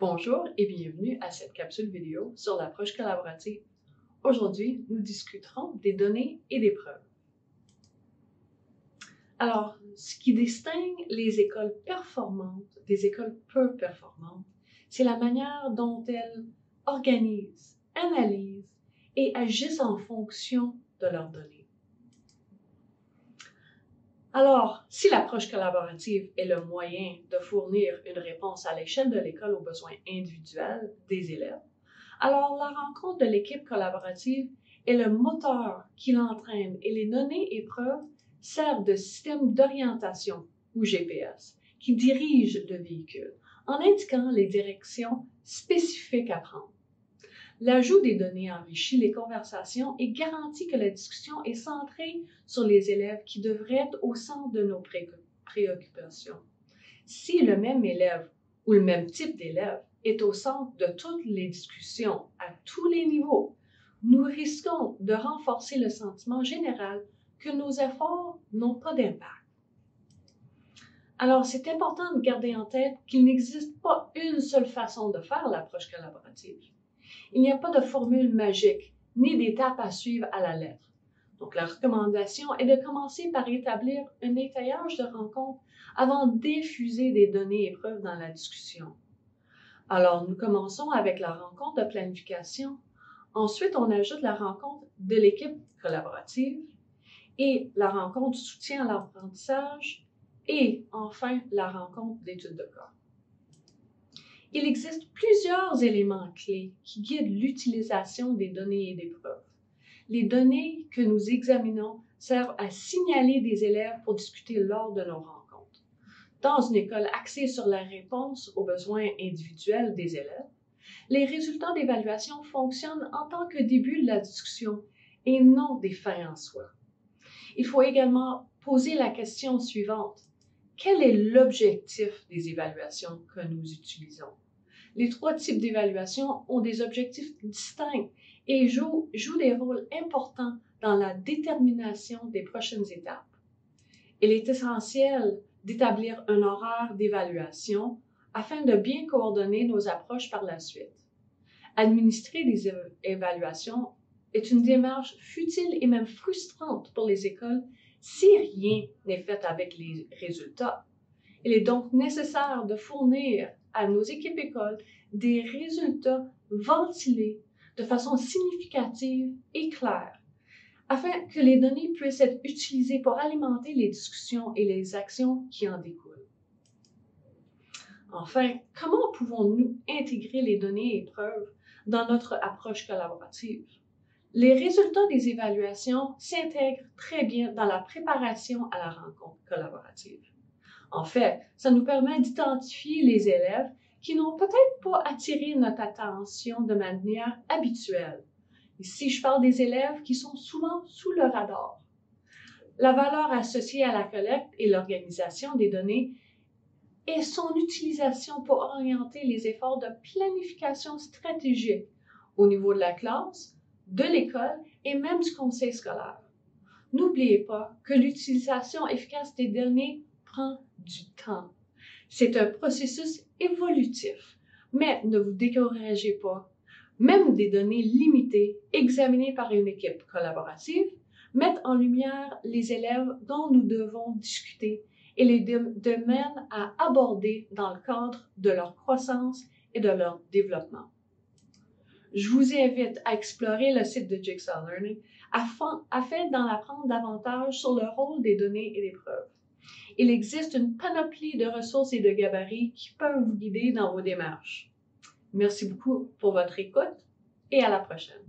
Bonjour et bienvenue à cette capsule vidéo sur l'approche collaborative. Aujourd'hui, nous discuterons des données et des preuves. Alors, ce qui distingue les écoles performantes des écoles peu performantes, c'est la manière dont elles organisent, analysent et agissent en fonction de leurs données. Alors, si l'approche collaborative est le moyen de fournir une réponse à l'échelle de l'école aux besoins individuels des élèves, alors la rencontre de l'équipe collaborative est le moteur qui l'entraîne et les données et preuves servent de système d'orientation ou GPS qui dirige le véhicule en indiquant les directions spécifiques à prendre. L'ajout des données enrichit les conversations et garantit que la discussion est centrée sur les élèves qui devraient être au centre de nos préoccupations. Si le même élève ou le même type d'élève est au centre de toutes les discussions à tous les niveaux, nous risquons de renforcer le sentiment général que nos efforts n'ont pas d'impact. Alors, c'est important de garder en tête qu'il n'existe pas une seule façon de faire l'approche collaborative. Il n'y a pas de formule magique, ni d'étapes à suivre à la lettre. Donc, la recommandation est de commencer par établir un étayage de rencontres avant de diffuser des données et preuves dans la discussion. Alors, nous commençons avec la rencontre de planification. Ensuite, on ajoute la rencontre de l'équipe collaborative et la rencontre de soutien à l'apprentissage et enfin la rencontre d'études de cas. Il existe plusieurs éléments clés qui guident l'utilisation des données et des preuves. Les données que nous examinons servent à signaler des élèves pour discuter lors de nos rencontres. Dans une école axée sur la réponse aux besoins individuels des élèves, les résultats d'évaluation fonctionnent en tant que début de la discussion et non des fins en soi. Il faut également poser la question suivante. Quel est l'objectif des évaluations que nous utilisons? Les trois types d'évaluation ont des objectifs distincts et jouent des rôles importants dans la détermination des prochaines étapes. Il est essentiel d'établir un horaire d'évaluation afin de bien coordonner nos approches par la suite. Administrer des évaluations est une démarche futile et même frustrante pour les écoles si rien n'est fait avec les résultats. Il est donc nécessaire de fournir à nos équipes écoles des résultats ventilés de façon significative et claire, afin que les données puissent être utilisées pour alimenter les discussions et les actions qui en découlent. Enfin, comment pouvons-nous intégrer les données et preuves dans notre approche collaborative? Les résultats des évaluations s'intègrent très bien dans la préparation à la rencontre collaborative. En fait, ça nous permet d'identifier les élèves qui n'ont peut-être pas attiré notre attention de manière habituelle. Ici, je parle des élèves qui sont souvent sous le radar. La valeur associée à la collecte et l'organisation des données est son utilisation pour orienter les efforts de planification stratégique au niveau de la classe, de l'école et même du conseil scolaire. N'oubliez pas que l'utilisation efficace des données prend du temps. C'est un processus évolutif, mais ne vous découragez pas. Même des données limitées, examinées par une équipe collaborative, mettent en lumière les élèves dont nous devons discuter et les domaines à aborder dans le cadre de leur croissance et de leur développement. Je vous invite à explorer le site de Jigsaw Learning afin d'en apprendre davantage sur le rôle des données et des preuves. Il existe une panoplie de ressources et de gabarits qui peuvent vous guider dans vos démarches. Merci beaucoup pour votre écoute et à la prochaine.